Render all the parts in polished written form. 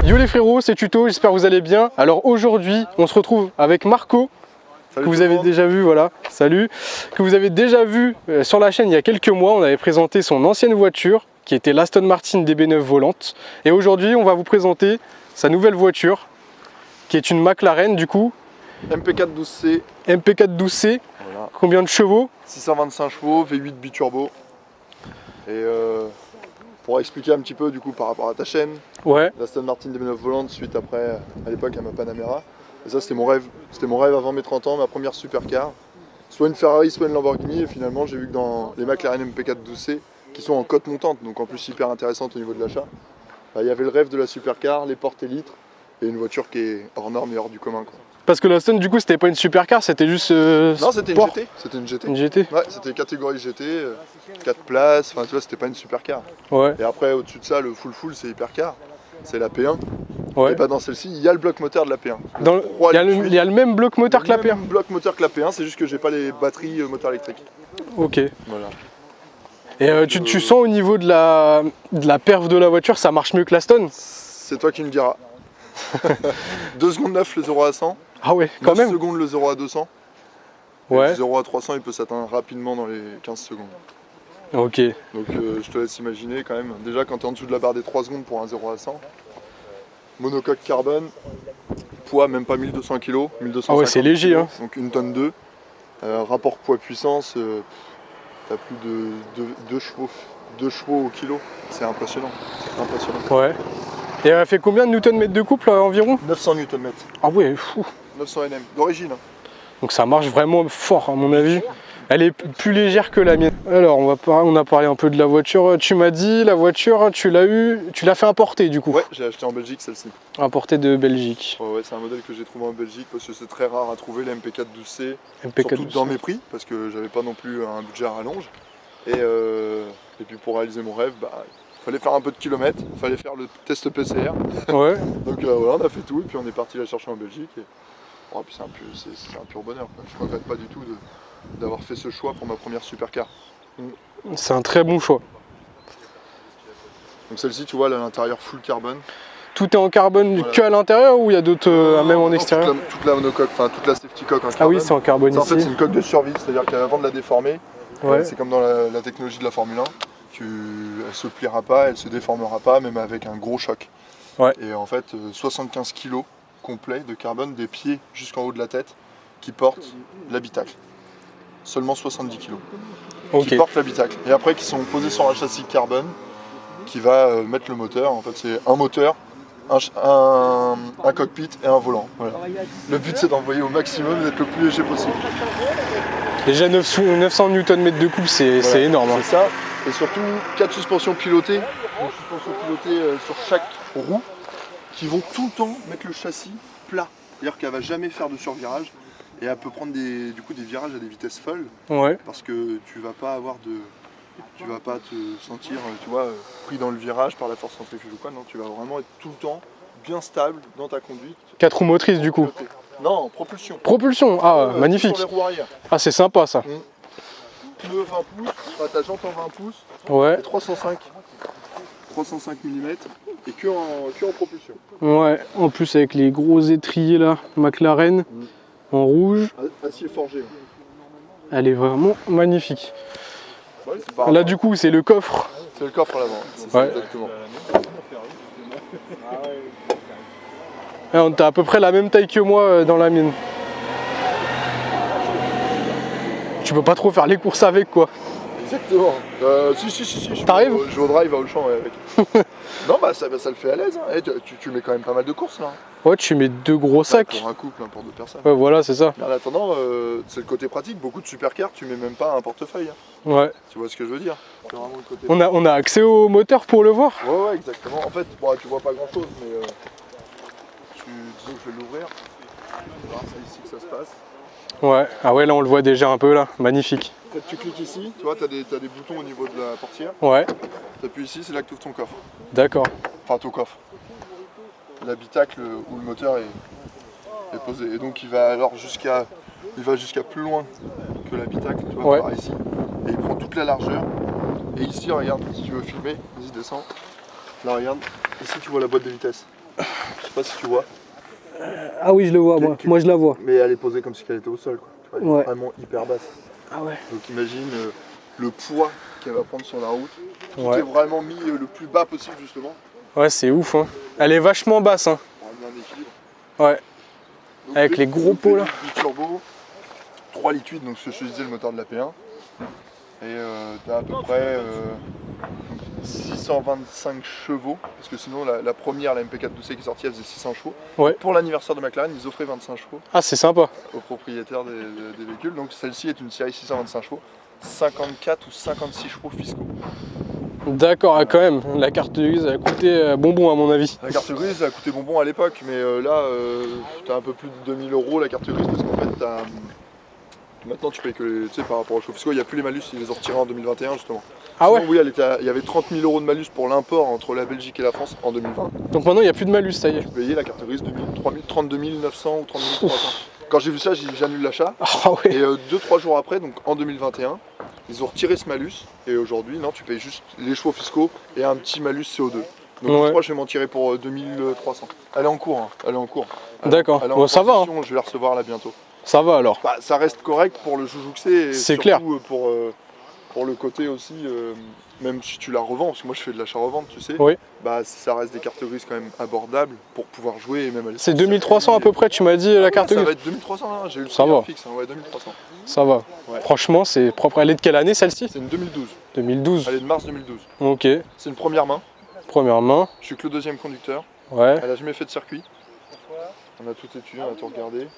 Yo les frérots, c'est Tuto, j'espère que vous allez bien. Alors aujourd'hui, on se retrouve avec Marco, salut que vous avez déjà vu, voilà, salut, que vous avez déjà vu sur la chaîne il y a quelques mois. On avait présenté son ancienne voiture, qui était l'Aston Martin DB9 volante. Et aujourd'hui, on va vous présenter sa nouvelle voiture, qui est une McLaren du coup. MP4 12C. MP4 12C, Voilà. Combien de chevaux? 625 chevaux, V8 biturbo. Et pour expliquer un petit peu du coup par rapport à ta chaîne, Ouais. l'Aston Martin DB9 volante suite après à l'époque à ma Panamera. Et ça c'était mon rêve avant mes 30 ans, ma première supercar. Soit une Ferrari, soit une Lamborghini, et finalement j'ai vu que dans les McLaren MP4 12C, qui sont en cote montante, donc en plus hyper intéressante au niveau de l'achat, bah, il y avait le rêve de la supercar, les portes élytres, et une voiture qui est hors norme et hors du commun, quoi. Parce que l'Aston du coup c'était pas une supercar, c'était juste Non, c'était une sport. GT. C'était une GT. Une GT. Ouais, c'était catégorie GT, 4 places, enfin tu vois, c'était pas une supercar. Ouais. Et après, au-dessus de ça, le full c'est hypercar, c'est la P1. Ouais. Et bah dans celle-ci, il y a le bloc moteur de la P1. Il y a le même bloc moteur que la P1. Le même bloc moteur que la P1, c'est juste que j'ai pas les batteries moteur électrique. Ok. Voilà. Et tu sens au niveau de la perf de la voiture, ça marche mieux que l'Aston? C'est toi qui me diras. 2 secondes 9 le 0 à 100. Ah ouais, quand 9 même. secondes le 0 à 200. Ouais. Et du 0 à 300, il peut s'atteindre rapidement dans les 15 secondes. Ok. Donc je te laisse imaginer quand même. Déjà quand tu es en dessous de la barre des 3 secondes pour un 0 à 100. Monocoque carbone, poids même pas 1200 kg, 1250 Ah ouais, c'est léger, kg, hein. donc 1 tonne 2. Rapport poids-puissance, t'as plus de 2 chevaux au kilo. C'est impressionnant. Ouais. Et elle fait combien de Nm de couple environ? 900 Nm. Ah ouais, fou. 900 Nm, d'origine. Donc ça marche vraiment fort à mon avis. Elle est plus légère que la mienne. Alors on a parlé un peu de la voiture. Tu m'as dit la voiture, tu l'as fait importer du coup. Ouais, j'ai acheté en Belgique celle-ci. Importée de Belgique. Ouais, c'est un modèle que j'ai trouvé en Belgique parce que c'est très rare à trouver, les MP4 12C. MP4 surtout dans mes prix, parce que j'avais pas non plus un budget à rallonge. Et puis pour réaliser mon rêve, bah, fallait faire un peu de kilomètres, fallait faire le test PCR. Ouais. Donc voilà, on a fait tout et puis on est parti la chercher en Belgique. Et oh, puis c'est un pur bonheur, quoi. Je regrette pas du tout d'avoir fait ce choix pour ma première supercar. C'est un très bon choix. Donc celle-ci, tu vois, elle a l'intérieur full carbone. Tout est en carbone Voilà. que à l'intérieur ou il y a d'autres même en extérieur? Toute la monocoque, enfin toute la safety coque en carbone. Ah oui, c'est en carbone Ça, en ici. fait, c'est une coque de survie, c'est-à-dire qu'avant de la déformer, Ouais. c'est comme dans la technologie de la Formule 1, elle se pliera pas, elle se déformera pas, même avec un gros choc. Ouais. Et en fait, 75 kg complet de carbone des pieds jusqu'en haut de la tête qui portent l'habitacle. Seulement 70 kg. Ok. Qui portent l'habitacle. Et après, qui sont posés sur un châssis carbone qui va mettre le moteur. En fait, c'est un moteur, un cockpit et un volant. Voilà. Le but, c'est d'envoyer au maximum et d'être le plus léger possible. Déjà 900 Nm de couple, c'est Voilà, énorme. Hein. C'est ça. Et surtout 4 suspensions pilotées. Donc, suspensions pilotées sur chaque roue qui vont tout le temps mettre le châssis plat. C'est-à-dire qu'elle ne va jamais faire de survirage. Et elle peut prendre des virages à des vitesses folles. Ouais. Parce que tu vas pas te sentir, tu vois, pris dans le virage par la force centrifuge ou quoi. Non, tu vas vraiment être tout le temps bien stable dans ta conduite. 4 roues motrices du coup. Pilotée. Non, propulsion. Propulsion, ah magnifique. Sur les roues arrière. Ah c'est sympa ça. Pneu 20 pouces, enfin, ta jante en 20 pouces. Ouais. Et 305 mm et que en propulsion. Ouais, en plus avec les gros étriers là, McLaren, en rouge, Acier forgé. elle est vraiment magnifique. Ouais, c'est pas Là du coup c'est le coffre. C'est le coffre à l'avant, c'est ça, Ouais. exactement. T'as à peu près la même taille que moi dans la mienne. Tu peux pas trop faire les courses avec quoi. Exactement. Si. T'arrives? Je vais au drive, à Auchan ouais, avec. Non, bah ça le fait à l'aise. Hein. Tu mets quand même pas mal de courses là. Ouais, tu mets 2 gros sacs. Pour un couple, hein, pour 2 personnes. Ouais, voilà, c'est ça. Mais en attendant, c'est le côté pratique. Beaucoup de supercars, tu mets même pas un portefeuille. Hein. Ouais. Tu vois ce que je veux dire? C'est vraiment le côté. On a accès au moteur pour le voir? Ouais, exactement. En fait, bon, tu vois pas grand chose, mais disons que je vais l'ouvrir. C'est ici que ça se passe. Ouais. Ah ouais, là on le voit déjà un peu là. Magnifique. fait, tu cliques ici, tu vois, t'as des boutons au niveau de la portière. Ouais. T'appuies ici, c'est là que tu ouvres ton coffre. D'accord. Enfin, ton coffre. L'habitacle où le moteur est posé. Et donc il va alors jusqu'à plus loin que l'habitacle, tu vois, par ici. Et il prend toute la largeur. Et ici, regarde, si tu veux filmer, vas-y, descends. Là, regarde, ici tu vois la boîte de vitesse. Je sais pas si tu vois. Ah oui, je le vois, moi je la vois. Mais elle est posée comme si elle était au sol, quoi. Tu vois, elle est vraiment hyper basse. Ah ouais. Donc imagine le poids qu'elle va prendre sur la route. Tout est vraiment mis le plus bas possible, justement. Ouais, c'est ouf, hein. Elle est vachement basse, hein. Pour amener un équilibre. Ouais. Donc, avec les gros pots là. Turbo, 3 litres 8, donc ce que je te disais, le moteur de la P1. Et tu as à peu près 625 chevaux, parce que sinon la première, la MP4 12C qui est sortie, elle faisait 600 chevaux. Ouais. Pour l'anniversaire de McLaren, ils offraient 25 chevaux. Ah, c'est sympa. Aux propriétaires des véhicules. Donc celle-ci est une série 625 chevaux, 54 ou 56 chevaux fiscaux. D'accord, quand même, la carte grise a coûté bonbon à mon avis. La carte grise a coûté bonbon à l'époque, mais là, tu as un peu plus de 2000 € la carte grise, parce qu'en fait, maintenant tu payes que les, tu sais, par rapport aux chevaux fiscaux, il n'y a plus les malus, ils les ont retirés en 2021 justement. Ah ouais. Sinon, oui, il y avait 30 000 € de malus pour l'import entre la Belgique et la France en 2020. Donc maintenant il n'y a plus de malus, ça y est. Tu payais la carte grise 32 900 ou 32 300. Quand j'ai vu ça, j'annule l'achat. Ah ouais. Et 2-3 jours après, donc en 2021, ils ont retiré ce malus. Et aujourd'hui, non, tu payes juste les chevaux fiscaux et un petit malus CO2. Donc je crois que je vais m'en tirer pour 2300. Elle est en cours, hein. Elle est en cours. D'accord, bon, ça va. Hein. Je vais la recevoir là bientôt. Ça va alors. Bah, ça reste correct pour le joujou que c'est. C'est clair. Pour le côté aussi, même si tu la revends, parce que moi je fais de l'achat-revente, tu sais, oui. Bah ça reste des cartes grises quand même abordables pour pouvoir jouer et même aller. C'est 2300 à peu près, tu m'as dit la carte grise. Ça va être 2300 là, j'ai eu le prix fixe, hein, ouais, 2300. Ça va. Ouais. Franchement, c'est propre. Elle est de quelle année celle-ci? C'est une 2012. 2012. Elle est de mars 2012. Ok. C'est une première main. Première main. Je suis que le deuxième conducteur. Ouais. Elle a jamais fait de circuit. On a tout étudié, on a tout regardé.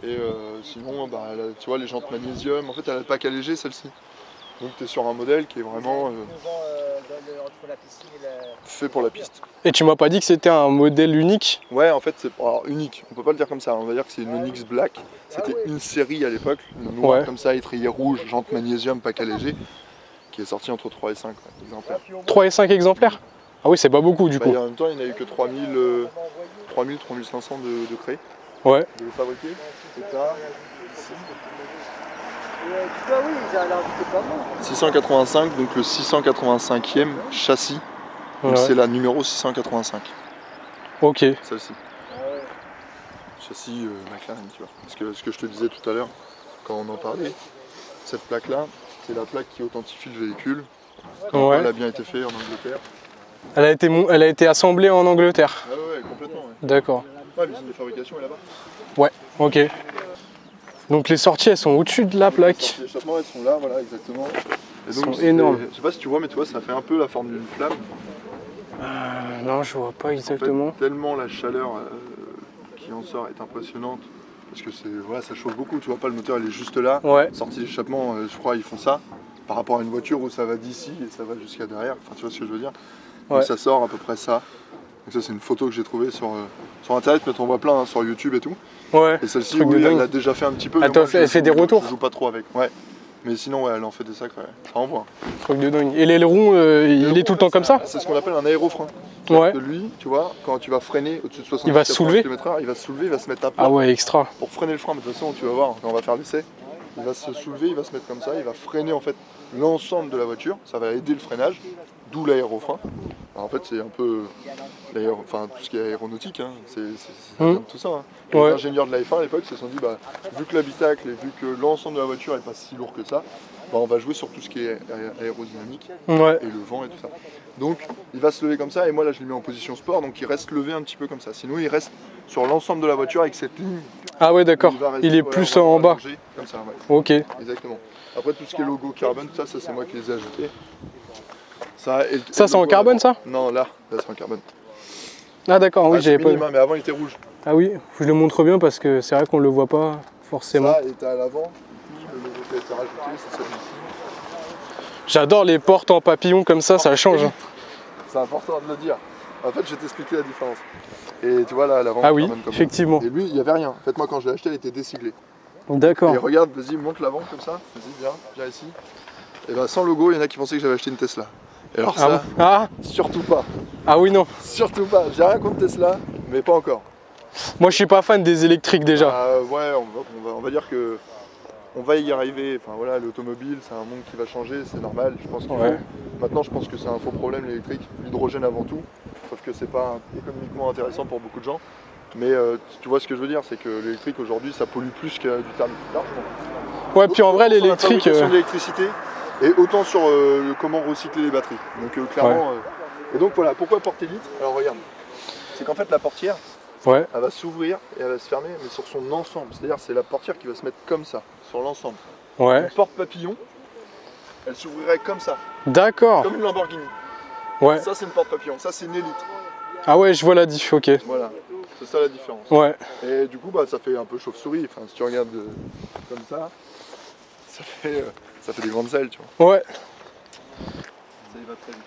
Et sinon, bah, elle a, tu vois, les jantes magnésium, en fait elle a le pack allégé celle-ci. Donc tu es sur un modèle qui est vraiment fait pour la piste. Et tu m'as pas dit que c'était un modèle unique? Ouais, en fait c'est unique, on peut pas le dire comme ça, on va dire que c'est une Onyx Black. C'était une série à l'époque, une noire comme ça, étrier rouge, jante magnésium, pack allégé, qui est sorti entre 3 et 5 exemplaires. 3 et 5 exemplaires? Ah oui, c'est pas beaucoup du coup. Et en même temps, il n'y en a eu que 3500 de créés. Ouais. De le fabriquer. Et t'as 685, donc le 685e châssis. Donc c'est la numéro 685. Ok. Celle-ci. Châssis McLaren, tu vois. Parce que ce que je te disais tout à l'heure, quand on en parlait, cette plaque-là, c'est la plaque qui authentifie le véhicule. Elle a bien été faite en Angleterre. Elle a été assemblée en Angleterre. Ah ouais, complètement. Ouais. D'accord. Ouais, l'usine de fabrication est là-bas. Ouais, ok. Donc les sorties, elles sont au-dessus de la plaque. Les échappements, elles sont là, voilà, exactement. Elles sont énormes. Je sais pas si tu vois, mais tu vois, ça fait un peu la forme d'une flamme. Non, je vois pas exactement. En fait, tellement la chaleur qui en sort est impressionnante. Parce que voilà, ça chauffe beaucoup, tu vois pas, le moteur il est juste là. Ouais. Sortie d'échappement, je crois ils font ça. Par rapport à une voiture où ça va d'ici et ça va jusqu'à derrière. Enfin, tu vois ce que je veux dire. Donc ça sort à peu près ça. Donc ça c'est une photo que j'ai trouvée sur internet, mais t'en vois plein hein, sur YouTube et tout. Ouais. Et celle-ci, oui, elle l'a déjà fait un petit peu. Elle fait des retours. Je joue pas trop avec. Ouais. Mais sinon, ouais, elle en fait des sacres. Ouais. Ça envoie. Truc de dingue. Et l'aileron, il est tout le temps comme ça? C'est ce qu'on appelle un aérofrein. Ouais. Que lui, tu vois, quand tu vas freiner au-dessus de 70 il va se soulever. km/h, il va se soulever, il va se mettre à plat. Ah ouais, extra. Pour freiner le frein, mais de toute façon, tu vas voir, quand on va faire l'essai, il va se soulever, il va se mettre comme ça, il va freiner en fait l'ensemble de la voiture. Ça va aider le freinage, d'où l'aérofrein. En fait, c'est un peu tout ce qui est aéronautique, hein. Ça vient de tout ça. Hein. Les ingénieurs de la F1 à l'époque se sont dit, bah, vu que l'habitacle et vu que l'ensemble de la voiture n'est pas si lourd que ça, bah, on va jouer sur tout ce qui est aérodynamique et le vent et tout ça. Donc, il va se lever comme ça, et moi là je l'ai mis en position sport, donc il reste levé un petit peu comme ça. Sinon, il reste sur l'ensemble de la voiture avec cette ligne. Ah ouais, d'accord. Il est plus en bas. Comme ça, ouais. Ok. Exactement. Après, tout ce qui est logo carbone, ça c'est moi qui les ai ajoutés. Ça c'est en carbone ça? Non, là c'est en carbone. Ah d'accord, oui, j'avais pas vu. Mais avant il était rouge. Ah oui, je le montre bien parce que c'est vrai qu'on le voit pas forcément. Ça, et t'as à l'avant, le logo qui a été rajouté, c'est celui-ci. J'adore les portes en papillon comme ça change. C'est important de le dire. En fait, je vais t'expliquer la différence. Et tu vois là, à l'avant, ah oui, effectivement. Et lui, il n'y avait rien. En fait, moi quand je l'ai acheté, elle était déciglée. D'accord. Et regarde, vas-y, monte l'avant comme ça. Vas-y, viens ici. Et ben sans logo, il y en a qui pensaient que j'avais acheté une Tesla. Et alors ça, surtout pas. Ah oui, non. Surtout pas. J'ai rien contre Tesla, mais pas encore. Moi, je suis pas fan des électriques déjà. Ouais, on va dire que on va y arriver. Enfin voilà, l'automobile, c'est un monde qui va changer, c'est normal. Je pense qu'il faut. Maintenant, je pense que c'est un faux problème l'électrique, l'hydrogène avant tout. Sauf que c'est pas économiquement intéressant pour beaucoup de gens. Mais tu vois ce que je veux dire, c'est que l'électrique aujourd'hui, ça pollue plus que du thermique. Ouais, puis en vrai, l'électrique. Sur l'électricité et autant sur comment recycler les batteries. Donc clairement. Et donc voilà, pourquoi porte élite? Alors regarde, c'est qu'en fait la portière, elle va s'ouvrir et elle va se fermer, mais sur son ensemble. C'est-à-dire c'est la portière qui va se mettre comme ça, sur l'ensemble. Une porte papillon, elle s'ouvrirait comme ça. D'accord. Comme une Lamborghini. Ouais. Ça c'est une porte papillon, ça c'est une élite. Ah ouais, je vois la diff, ok. Voilà, c'est ça la différence. Ouais. Et du coup, bah, ça fait un peu chauve-souris. Enfin, si tu regardes comme ça fait des grandes ailes, tu vois. Ouais. Ça y va très vite.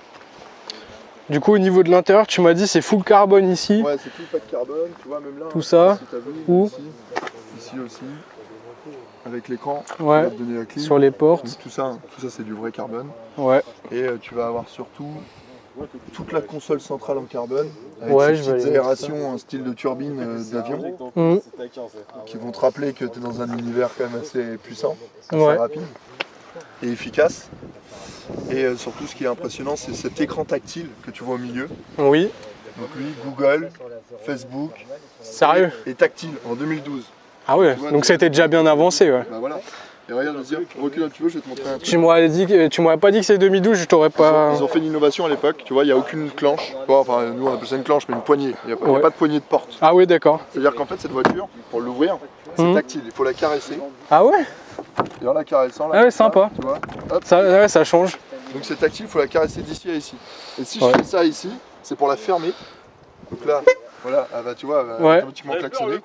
Du coup, au niveau de l'intérieur, tu m'as dit c'est full carbone ici. Ouais, c'est tout pas de carbone, tu vois, même là. Tout ça. Si t'as vu, Où ici aussi. Avec l'écran, ouais. Va te donner la clé. Sur les portes. Donc, tout ça c'est du vrai carbone. Ouais. Et tu vas avoir surtout toute la console centrale en carbone. Avec ces petites aérations en style de turbine d'avion. Qui vont te rappeler que tu es dans un univers quand même assez puissant, assez rapide et efficace. Et surtout ce qui est impressionnant, c'est cet écran tactile que tu vois au milieu. Oui. Donc lui, Google, Facebook. Sérieux? Et tactile en 2012. Ah ouais, donc c'était déjà bien avancé, ouais. Bah voilà. Et regarde, vas-y, recule un petit peu, je vais te montrer un truc. Tu m'aurais pas dit que c'est 2012, je t'aurais pas... Ils ont fait une innovation à l'époque, tu vois, il n'y a aucune clanche. Enfin, nous on appelle ça une clanche, mais une poignée. Il n'y a pas de poignée de porte. Ah oui, d'accord. C'est-à-dire qu'en fait, cette voiture, pour l'ouvrir, c'est tactile, il faut la caresser. Ah ouais? Et en la caressant, là, ah ouais, sympa. Tu vois, hop. Ça change. Donc c'est tactile, il faut la caresser d'ici à ici. Et si je fais ça ici, c'est pour la fermer. Donc là, voilà, elle va, tu vois, elle va automatiquement klaxonner.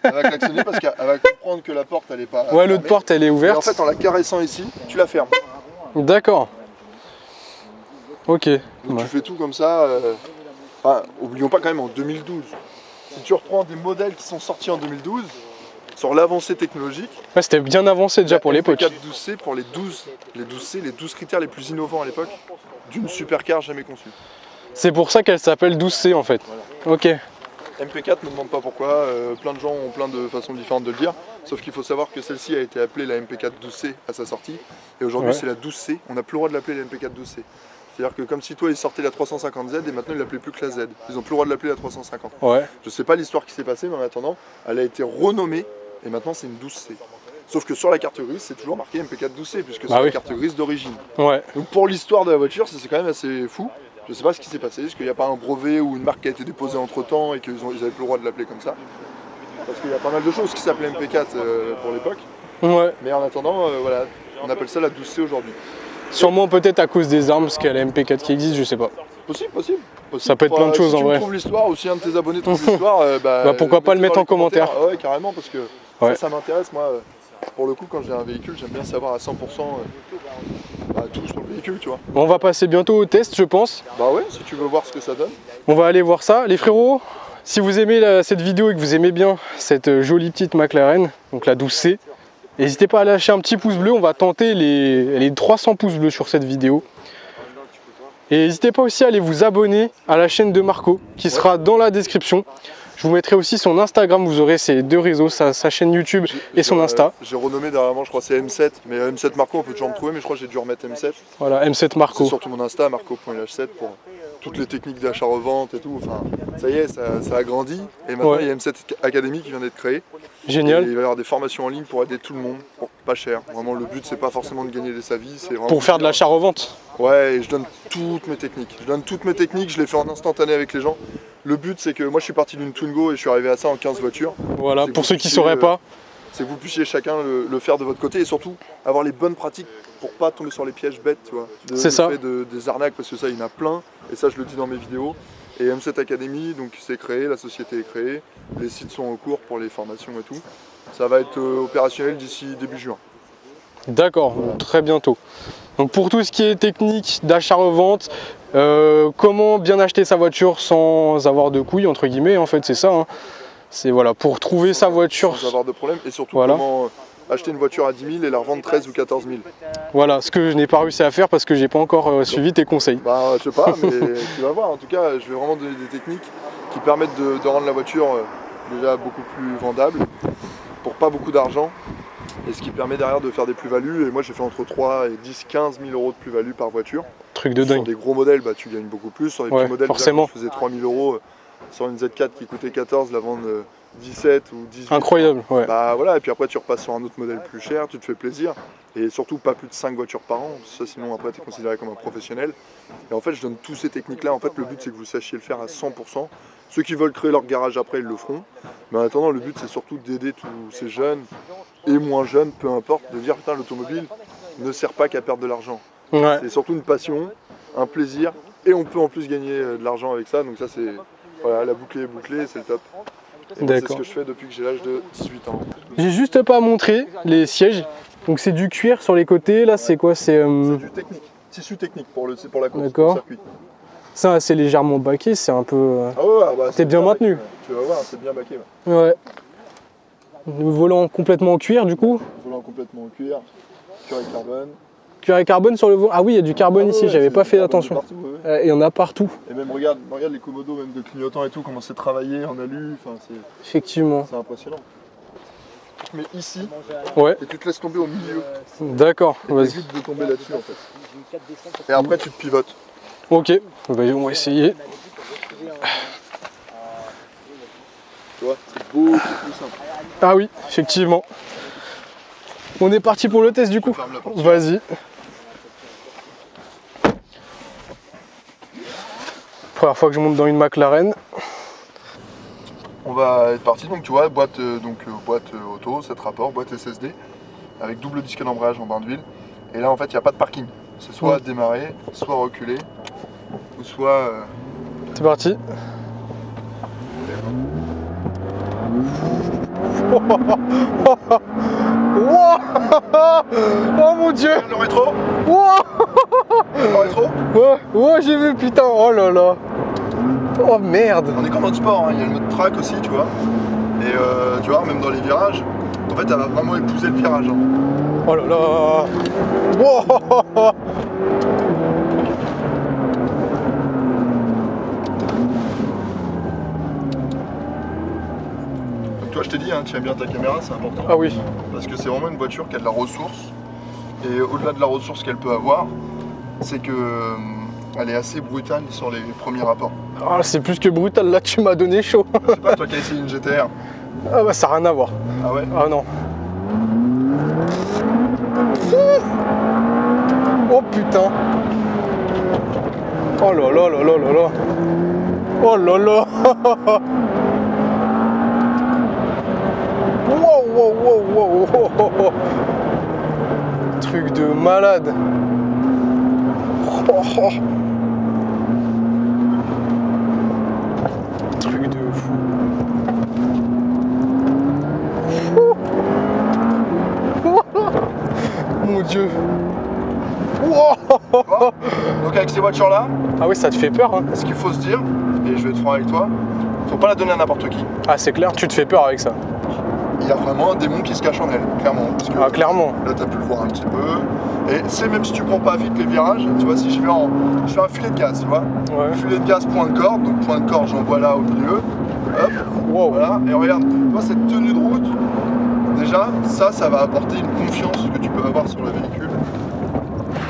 Elle va klaxonner parce qu'elle va comprendre que la porte, elle est pas fermée. L'autre porte, elle est ouverte. Et en fait, en la caressant ici, tu la fermes. D'accord. Ok. Donc tu fais tout comme ça. Enfin, oublions pas quand même en 2012. Si tu reprends des modèles qui sont sortis en 2012, sur l'avancée technologique, c'était bien avancé déjà pour l'époque. MP4 12C pour les 12 critères les plus innovants à l'époque d'une supercar jamais conçue. C'est pour ça qu'elle s'appelle 12C en fait. Voilà. Ok. MP4, ne me demande pas pourquoi, plein de gens ont plein de façons différentes de le dire, sauf qu'il faut savoir que celle-ci a été appelée la MP4 12C à sa sortie, et aujourd'hui c'est la 12C, on n'a plus le droit de l'appeler la MP4 12C. C'est-à-dire que comme si toi ils sortaient la 350Z et maintenant ils l'appelaient plus que la Z, ils n'ont plus le droit de l'appeler la 350. Ouais. Je sais pas l'histoire qui s'est passée, mais en attendant, elle a été renommée, et maintenant c'est une 12C. Sauf que sur la carte grise, c'est toujours marqué MP4 12C, puisque c'est la carte grise d'origine. Ouais. Donc pour l'histoire de la voiture, c'est quand même assez fou. Je sais pas ce qui s'est passé, est-ce qu'il n'y a pas un brevet ou une marque qui a été déposée entre temps et qu'ils n'avaient plus le droit de l'appeler comme ça? Parce qu'il y a pas mal de choses qui s'appelaient MP4 pour l'époque. Ouais. Mais en attendant, voilà, on appelle ça la 12C aujourd'hui. Sûrement peut-être à cause des armes, parce qu'il y a la MP4 qui existe, je sais pas. Possible. Ça peut être plein de choses en vrai. Si tu trouves l'histoire ou si un de tes abonnés trouve l'histoire, pourquoi pas le mettre en commentaire. Ouais, carrément, parce que ça m'intéresse, moi. Pour le coup, quand j'ai un véhicule, j'aime bien savoir à 100% tout sur le véhicule, tu vois. On va passer bientôt au test, je pense. Bah ouais, si tu veux voir ce que ça donne. On va aller voir ça. Les frérots, si vous aimez cette vidéo et que vous aimez bien cette jolie petite McLaren, donc la 12C, n'hésitez pas à lâcher un petit pouce bleu. On va tenter les 300 pouces bleus sur cette vidéo. Et n'hésitez pas aussi à aller vous abonner à la chaîne de Marco, qui sera dans la description. Je vous mettrai aussi son Instagram, vous aurez ses deux réseaux, sa chaîne YouTube et son Insta. J'ai renommé dernièrement, je crois c'est M7, mais M7 Marco on peut toujours me trouver, mais je crois que j'ai dû remettre M7. Voilà, M7 Marco. C'est surtout mon Insta, marco.lh7 pour toutes les techniques d'achat-revente et tout. Enfin, ça y est, ça a grandi. Et maintenant il y a M7 Academy qui vient d'être créé. Génial. Et il va y avoir des formations en ligne pour aider tout le monde, pas cher. Vraiment le but c'est pas forcément de gagner sa vie, c'est vraiment pour faire de l'achat-revente. Ouais, et je donne toutes mes techniques. Je les fais en instantané avec les gens. Le but c'est que moi je suis parti d'une Twingo et je suis arrivé à ça en 15 voitures. Voilà, pour ceux qui ne sauraient pas. C'est que vous puissiez chacun le faire de votre côté et surtout avoir les bonnes pratiques pour pas tomber sur les pièges bêtes, tu vois. C'est ça. Des arnaques, parce que ça il y en a plein, et ça je le dis dans mes vidéos. Et M7 Academy, donc c'est créé, la société est créée, les sites sont en cours pour les formations et tout. Ça va être opérationnel d'ici début juin. D'accord, très bientôt. Donc pour tout ce qui est technique d'achat-revente, comment bien acheter sa voiture sans avoir de couilles, entre guillemets, en fait c'est ça. Hein. C'est voilà, pour trouver sa voiture. Sans avoir de problème. Et surtout, Voilà. comment acheter une voiture à 10 000 et la revendre 13 ou 14 000. Voilà, ce que je n'ai pas réussi à faire parce que j'ai pas encore suivi tes conseils. Bah, je sais pas, mais tu vas voir. En tout cas, je vais vraiment donner des techniques qui permettent de rendre la voiture déjà beaucoup plus vendable pour pas beaucoup d'argent. Et ce qui permet derrière de faire des plus-values. Et moi, j'ai fait entre 3 et 10, 15 000 euros de plus-value par voiture. Truc de Sur dingue. des gros modèles, bah, tu gagnes beaucoup plus. Sur les Ouais, petits modèles, forcément. je faisais 3 000 euros sur une Z4 qui coûtait 14, la vendre 17 ou 18. Incroyable, ouais. Bah voilà, et puis après tu repasses sur un autre modèle plus cher, tu te fais plaisir. Et surtout pas plus de 5 voitures par an, ça sinon après tu es considéré comme un professionnel. Et en fait je donne toutes ces techniques là, en fait le but c'est que vous sachiez le faire à 100%. Ceux qui veulent créer leur garage après ils le feront. Mais en attendant le but c'est surtout d'aider tous ces jeunes et moins jeunes, peu importe, de dire putain l'automobile ne sert pas qu'à perdre de l'argent. Ouais. C'est surtout une passion, un plaisir et on peut en plus gagner de l'argent avec ça. Donc ça c'est, voilà, la boucle est bouclée, c'est le top. Et moi, c'est ce que je fais depuis que j'ai l'âge de 18 ans. J'ai juste pas montré les sièges. Donc c'est du cuir sur les côtés, là c'est quoi? C'est du technique, tissu technique pour la course, pour le circuit. Ça c'est légèrement baqué, c'est un peu... Ah ouais, bah, c'est bien maintenu. Tu vas voir, c'est bien baqué. Ouais. Le volant complètement en cuir du coup. Volant complètement en cuir, cuir et carbone. Cuir et carbone sur le volant. Ah oui, il y a du carbone ici, j'avais pas fait attention. Partout, ouais. Il y en a partout. Et même regarde les commodos même de clignotants et tout, comment c'est travaillé en alu, enfin effectivement. C'est impressionnant. Tu te mets ici ouais. Et tu te laisses tomber au milieu. D'accord, vas-y. T'évites de tomber là-dessus en fait. Et après tu te pivotes. Ok, bah, on va essayer. Tu vois, c'est beaucoup plus simple. Ah oui, effectivement. On est parti pour le test du coup. Vas-y. Première fois que je monte dans une McLaren. On va être parti, donc tu vois, boîte auto, 7 rapports, boîte SSD, avec double disque d'embrayage en bain d'huile. Et là en fait il n'y a pas de parking. C'est soit démarrer, soit reculer, ou soit... C'est parti. Oh mon dieu! Le rétro! Le rétro! Ouais, j'ai vu, putain, oh là là! Oh merde! On est comme en sport, hein. Il y a le mode track aussi, tu vois. Et tu vois, même dans les virages, en fait, elle va vraiment épouser le virage. Hein. Oh là là! Wow. Toi, je t'ai dit, hein, tu aimes bien ta caméra, c'est important. Ah oui. Parce que c'est vraiment une voiture qui a de la ressource. Et au-delà de la ressource qu'elle peut avoir, c'est que elle est assez brutale sur les premiers rapports. Ah, c'est plus que brutal, là tu m'as donné chaud. Je sais pas, toi qui as essayé une GTR. Ah bah ça n'a rien à voir. Ah ouais? Ah non. Oh putain. Oh là là là là là là. Oh là là. Wow, wow, wow, wow, wow, wow. Truc de malade. Oh, oh. Truc de fou. Mon dieu. Wow. Donc avec ces voitures là, ah oui, ça te fait peur hein. Ce qu'il faut se dire, et je vais être franc avec toi, faut pas la donner à n'importe qui. Ah c'est clair, tu te fais peur avec ça. Il y a vraiment un démon qui se cache en elle, clairement. Parce que ah clairement. Là tu as pu le voir un petit peu. Et c'est même si tu prends pas vite les virages, tu vois, si je fais un filet de gaz, tu vois. Ouais. Filet de gaz, point de corde, donc point de corde j'envoie là au milieu. Hop, wow. Voilà, et regarde, tu vois cette tenue de route, déjà, ça va apporter une confiance que tu peux avoir sur le véhicule.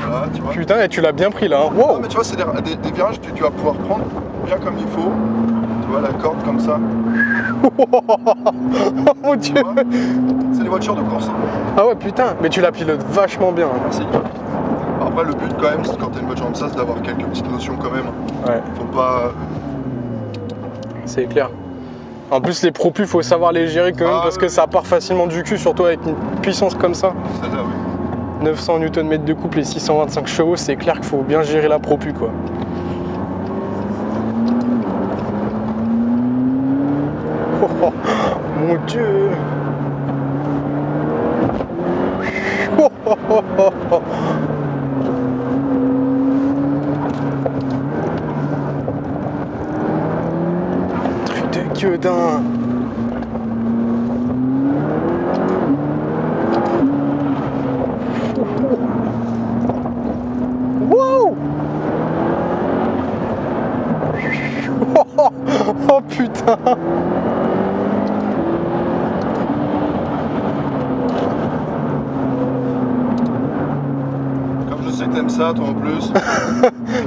Voilà, tu vois. Putain, et tu l'as bien pris là, hein. Wow. Non, mais tu vois, c'est des virages que tu vas pouvoir prendre bien comme il faut. Tu vois, la corde comme ça. Oh mon dieu. C'est des voitures de course. Ah ouais, putain, mais tu la pilotes vachement bien. Merci. Après, le but quand même, c'est quand t'as une voiture comme ça, c'est d'avoir quelques petites notions quand même. Ouais. Faut pas... C'est clair. En plus, les propus, faut savoir les gérer quand même parce que ça part facilement du cul, surtout avec une puissance comme ça. Celle-là, oui. 900 Nm de couple et 625 chevaux, c'est clair qu'il faut bien gérer la propu, quoi. Oh, oh, mon dieu. Oh, oh, oh, oh, oh. Truc de gueudin. Oh putain. Comme je sais que t'aimes ça, toi en plus.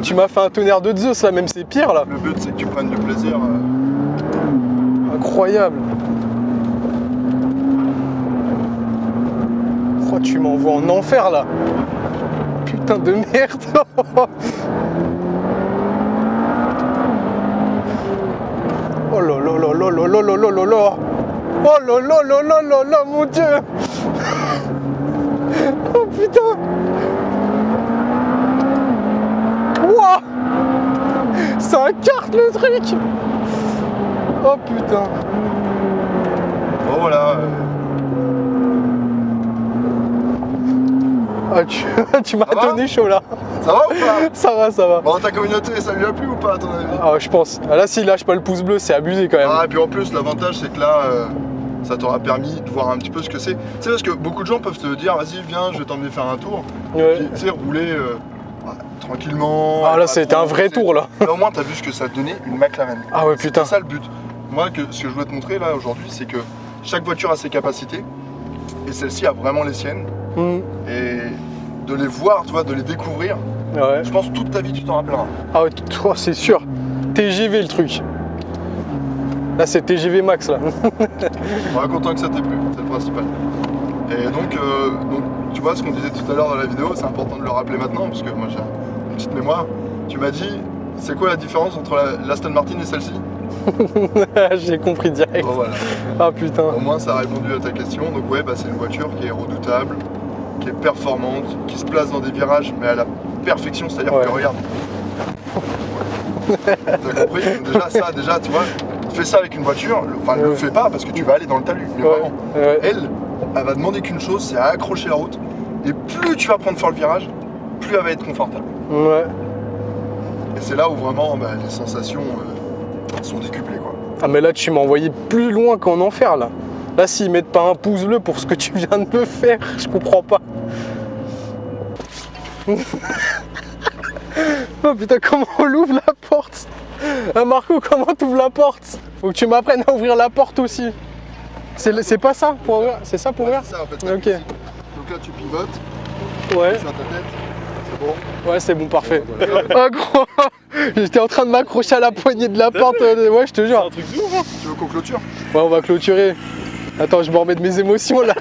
Tu m'as fait un tonnerre de Zeus là, même c'est pire là. Le but c'est que tu prennes du plaisir. Incroyable. Oh, tu m'envoies en enfer là. Putain de merde. Oh là là là là là là là là là là. Oh là là là là là là, mon Dieu. Oh putain. Wouah. Ça carte le truc. Oh putain. Bon voilà. Ah, tu m'as donné chaud là. Ça va ou pas? Ça va, ça va. Bon, ta communauté, ça lui a plu ou pas à ton avis? Ah, je pense. Ah, là, s'il lâche pas le pouce bleu, c'est abusé quand même. Ah, et puis en plus, l'avantage, c'est que là, ça t'aura permis de voir un petit peu ce que c'est. Tu sais, parce que beaucoup de gens peuvent te dire, vas-y, viens, je vais t'emmener faire un tour. Ouais. Puis, tu sais, rouler tranquillement. Ah, là, pas c'était trop, un vrai tu sais. tour là. Là, au moins, t'as vu ce que ça donnait une McLaren. Ah, ouais, putain. C'est ça le but. Moi, ce que je voulais te montrer là aujourd'hui, c'est que chaque voiture a ses capacités. Et celle-ci a vraiment les siennes. Mm. Et de les voir, tu vois, de les découvrir, Ouais. je pense toute ta vie, tu t'en rappelleras. Ah, ouais, oh, c'est sûr. TGV le truc. Là, c'est TGV max là. On est content que ça t'ait plu, c'est le principal. Et donc, tu vois, ce qu'on disait tout à l'heure dans la vidéo, c'est important de le rappeler maintenant, parce que moi j'ai une petite mémoire. Tu m'as dit, c'est quoi la différence entre l'Aston Martin et celle-ci? J'ai compris direct. Bon, voilà. Ah putain. Au moins, ça a répondu à ta question. Donc, ouais, bah, c'est une voiture qui est redoutable, qui est performante, qui se place dans des virages, mais à la perfection, c'est-à-dire Ouais. que regarde. T'as compris? Déjà, tu vois, fais ça avec une voiture, enfin, ne le fais pas parce que tu vas aller dans le talus. Mais vraiment, Ouais. elle va demander qu'une chose, c'est à accrocher la route. Et plus tu vas prendre fort le virage, plus elle va être confortable. Ouais. Et c'est là où vraiment bah, les sensations sont décuplées, quoi. Ah, mais là, tu m'as envoyé plus loin qu'en enfer là. Là, s'ils mettent pas un pouce bleu pour ce que tu viens de me faire, je comprends pas. Oh putain, comment on ouvre la porte? Ah, Marco, comment t'ouvres la porte? Faut que tu m'apprennes à ouvrir la porte aussi. C'est pas ça pour ouvrir? C'est ça pour ouvrir? C'est ça en fait. Ok. Donc là tu pivotes, Ouais. sur ta tête, c'est bon. Ouais, c'est bon, parfait. Oh gros, j'étais en train de m'accrocher à la poignée de la porte. Ouais, je te jure. truc de ouf, hein. Tu veux qu'on clôture? Ouais, on va clôturer. Attends, je me remets de mes émotions là.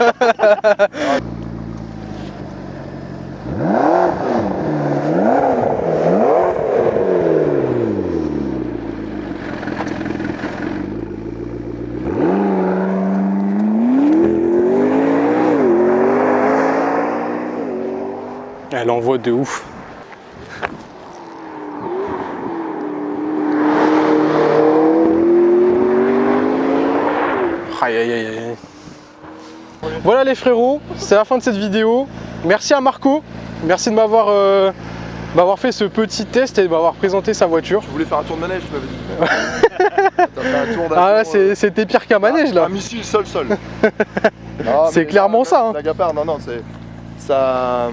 Elle envoie de ouf. Aïe aïe aïe aïe. Voilà les frérots, c'est la fin de cette vidéo. Merci à Marco, merci de m'avoir fait ce petit test et de m'avoir présenté sa voiture. Tu voulais faire un tour de manège, tu m'avais dit. T'as fait un tour Ah là, d'avion, c'était pire qu'un manège là. un missile sol. C'est clairement ça, hein. Blague à part, non, ça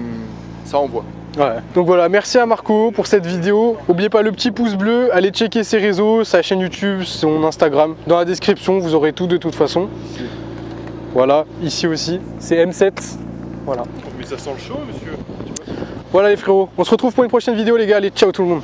envoie. Ouais. Donc voilà, merci à Marco pour cette vidéo. N'oubliez pas le petit pouce bleu, allez checker ses réseaux, sa chaîne YouTube, son Instagram. Dans la description, vous aurez tout de toute façon. Voilà, ici aussi, c'est M7. Voilà. Mais ça sent le chaud, monsieur. Voilà les frérots, on se retrouve pour une prochaine vidéo les gars, allez ciao tout le monde.